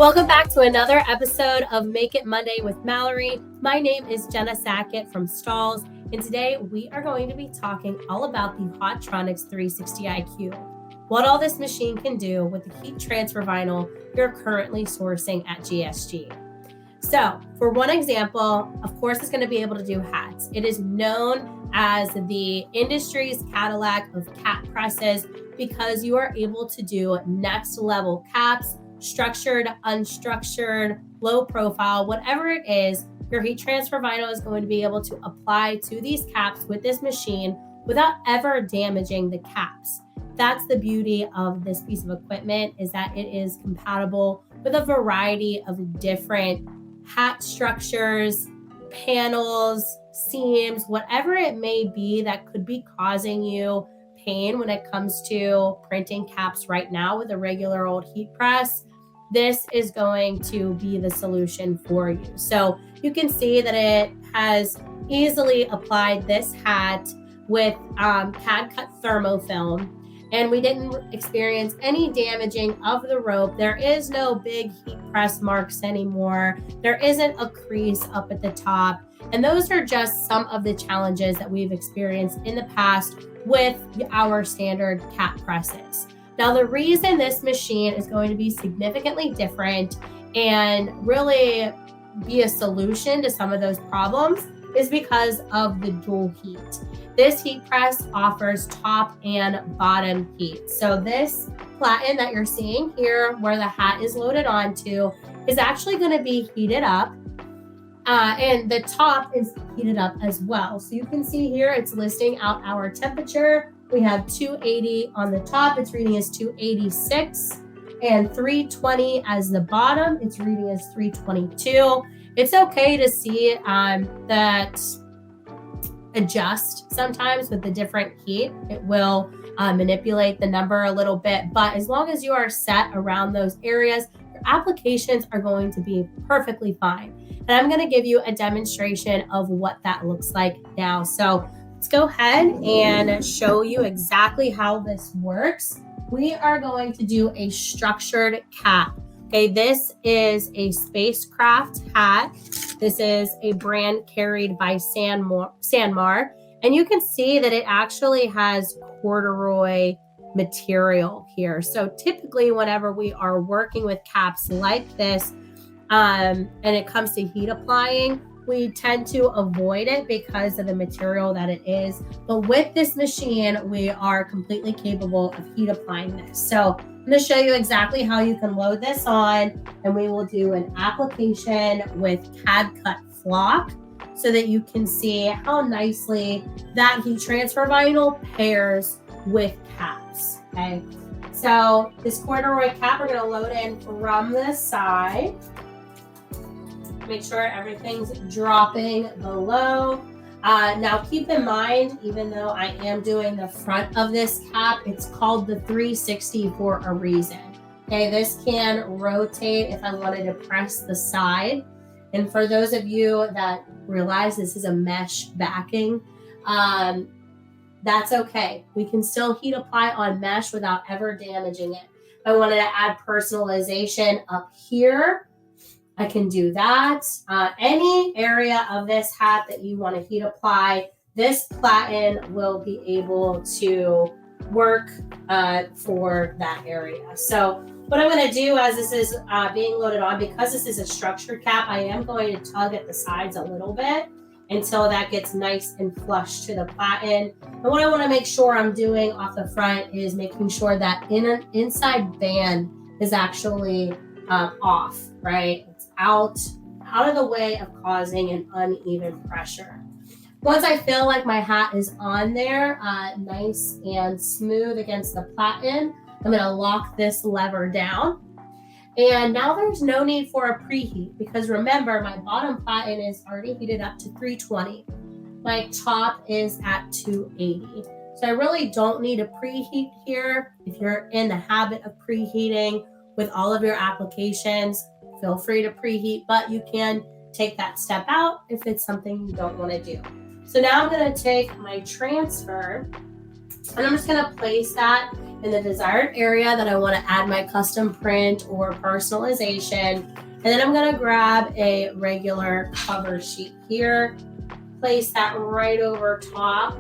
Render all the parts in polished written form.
Welcome back to another episode of Make It Monday with Mallory. My name is Jenna from Stahls, and today we are going to be talking all about the Hotronix 360 IQ, what all this machine can do with the heat transfer vinyl you're currently sourcing at GSG. So for one example, of course, it's going to be able to do hats. It is known as the industry's Cadillac of cap presses because you are able to do next level caps, structured, unstructured, low profile, whatever it is, your heat transfer vinyl is going to be able to apply to these caps with this machine without ever damaging the caps. That's the beauty of this piece of equipment, is that it is compatible with a variety of different hat structures, panels, seams, whatever it may be that could be causing you pain when it comes to printing caps right now with a regular old heat press. This is going to be the solution for you. So you can see that it has easily applied this hat with CAD cut thermofilm, and we didn't experience any damaging of the rope. There is no big heat press marks anymore. There isn't a crease up at the top. And those are just some of the challenges that we've experienced in the past with our standard cap presses. Now, the reason this machine is going to be significantly different and really be a solution to some of those problems is because of the dual heat. This heat press offers top and bottom heat. So this platen that you're seeing here, where the hat is loaded onto, is actually going to be heated up. And the top is heated up as well. So you can see here, it's listing out our temperature. We have 280 on the top, it's reading as 286, and 320 as the bottom, it's reading as 322. It's okay to see that adjust sometimes with the different heat. It will manipulate the number a little bit, but as long as you are set around those areas, your applications are going to be perfectly fine. And I'm going to give you a demonstration of what that looks like now. So let's go ahead and show you exactly how this works. We are going to do a structured cap. Okay, this is a spacecraft hat. This is a brand carried by Sanmar. And you can see that it actually has corduroy material here. So typically whenever we are working with caps like this, and it comes to heat applying, we tend to avoid it because of the material that it is. But with this machine, we are completely capable of heat applying this. So I'm going to show you exactly how you can load this on, and we will do an application with CAD cut flock so that you can see how nicely that heat transfer vinyl pairs with caps. Okay, so this corduroy cap we're going to load in from the side. Make sure everything's dropping below. Now keep in mind, even though I am doing the front of this cap, it's called the 360 for a reason. Okay, this can rotate if I wanted to press the side. And for those of you that realize this is a mesh backing, that's okay. We can still heat apply on mesh without ever damaging it. If I wanted to add personalization up here, I can do that. Any area of this hat that you want to heat apply, this platen will be able to work for that area. So what I'm going to do as this is being loaded on, because this is a structured cap, I am going to tug at the sides a little bit until that gets nice and flush to the platen. And what I want to make sure I'm doing off the front is making sure that inside band is actually off, right? It's out of the way of causing an uneven pressure. Once I feel like my hat is on there, nice and smooth against the platen, I'm going to lock this lever down. And now there's no need for a preheat, because remember, my bottom platen is already heated up to 320. My top is at 280. So I really don't need a preheat here. If you're in the habit of preheating with all of your applications, feel free to preheat, but you can take that step out if it's something you don't want to do. So now I'm going to take my transfer and I'm just going to place that in the desired area that I want to add my custom print or personalization. And then I'm going to grab a regular cover sheet here, place that right over top,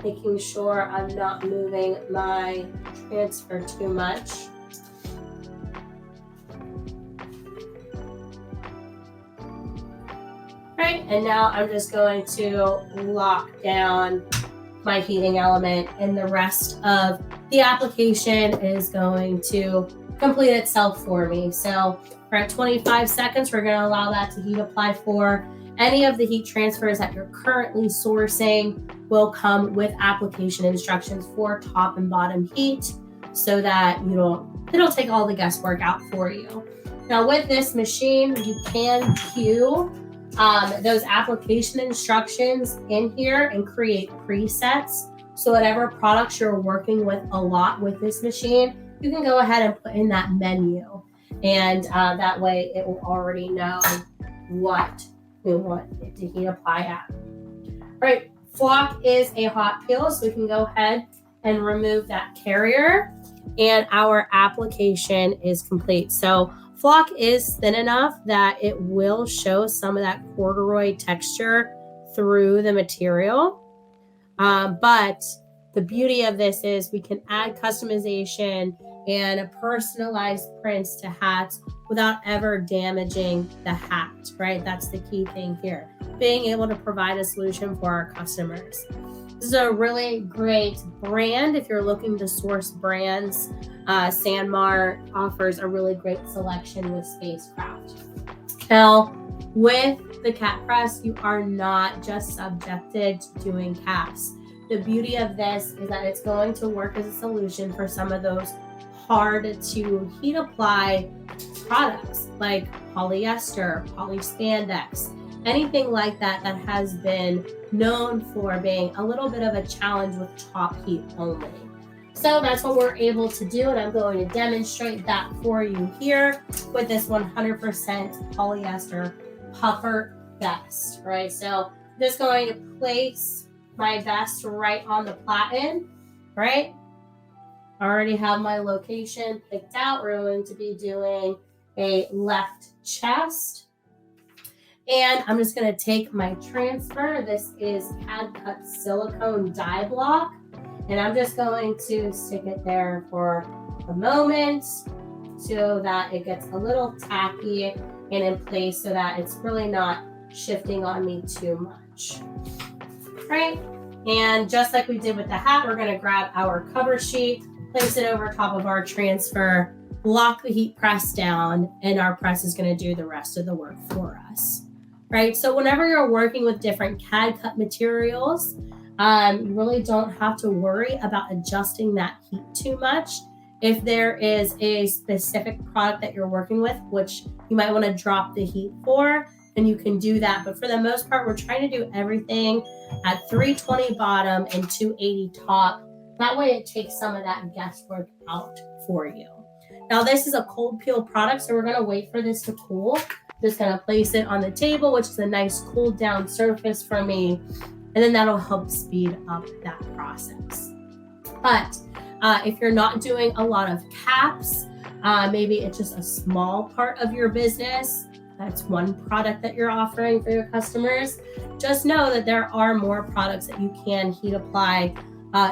making sure I'm not moving my transfer too much. Right, and now I'm just going to lock down my heating element, and the rest of the application is going to complete itself for me. So we're at 25 seconds. We're going to allow that to heat apply for. Any of the heat transfers that you're currently sourcing will come with application instructions for top and bottom heat so that it'll take all the guesswork out for you. Now with this machine, you can cue those application instructions in here and create presets. So whatever products you're working with a lot with this machine, you can go ahead and put in that menu. And that way it will already know what we want it to heat apply at. All right, flock is a hot peel, so we can go ahead and remove that carrier, and our application is complete. So flock is thin enough that it will show some of that corduroy texture through the material. But the beauty of this is we can add customization and personalized prints to hats without ever damaging the hat, right? That's the key thing here, being able to provide a solution for our customers. This is a really great brand. If you're looking to source brands, Sanmar offers a really great selection with Spacecraft. Now, with the cap press, you are not just subjected to doing caps. The beauty of this is that it's going to work as a solution for some of those hard to heat apply products like polyester, polyspandex, anything like that that has been known for being a little bit of a challenge with top heat only. So that's what we're able to do, and I'm going to demonstrate that for you here with this 100% polyester puffer vest, right? So I'm just going to place my vest right on the platen, right? I already have my location picked out. We're going to be doing a left chest. And I'm just going to take my transfer. This is CAD cut silicone die block. And I'm just going to stick it there for a moment so that it gets a little tacky and in place so that it's really not shifting on me too much. Right? And just like we did with the hat, we're going to grab our cover sheet, place it over top of our transfer, lock the heat press down, and our press is going to do the rest of the work for us. Right? So whenever you're working with different CAD cut materials, you really don't have to worry about adjusting that heat too much. If there is a specific product that you're working with, which you might want to drop the heat for, then you can do that. But for the most part, we're trying to do everything at 320 bottom and 280 top. That way it takes some of that guesswork out for you. Now this is a cold peel product, so we're going to wait for this to cool. Just going to place it on the table, which is a nice cooled down surface for me. And then that'll help speed up that process. But if you're not doing a lot of caps, maybe it's just a small part of your business, that's one product that you're offering for your customers, just know that there are more products that you can heat apply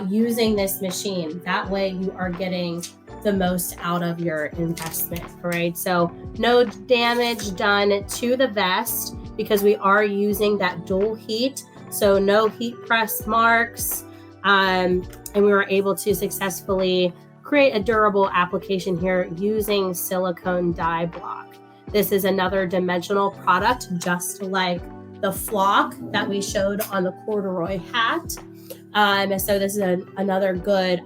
using this machine. That way you are getting the most out of your investment, right? So no damage done to the vest because we are using that dual heat. So no heat press marks, and we were able to successfully create a durable application here using silicone die block. This is another dimensional product, just like the flock that we showed on the corduroy hat. So this is another good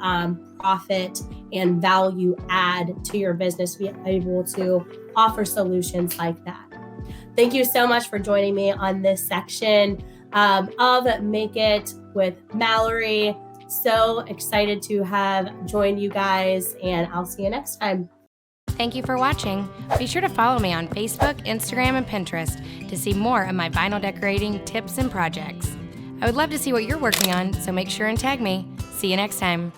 profit and value add to your business to be able to offer solutions like that. Thank you so much for joining me on this section of Make It with Mallory. So excited to have joined you guys, and I'll see you next time. Thank you for watching. Be sure to follow me on Facebook, Instagram, and Pinterest to see more of my vinyl decorating tips and projects. I would love to see what you're working on, so make sure and tag me. See you next time.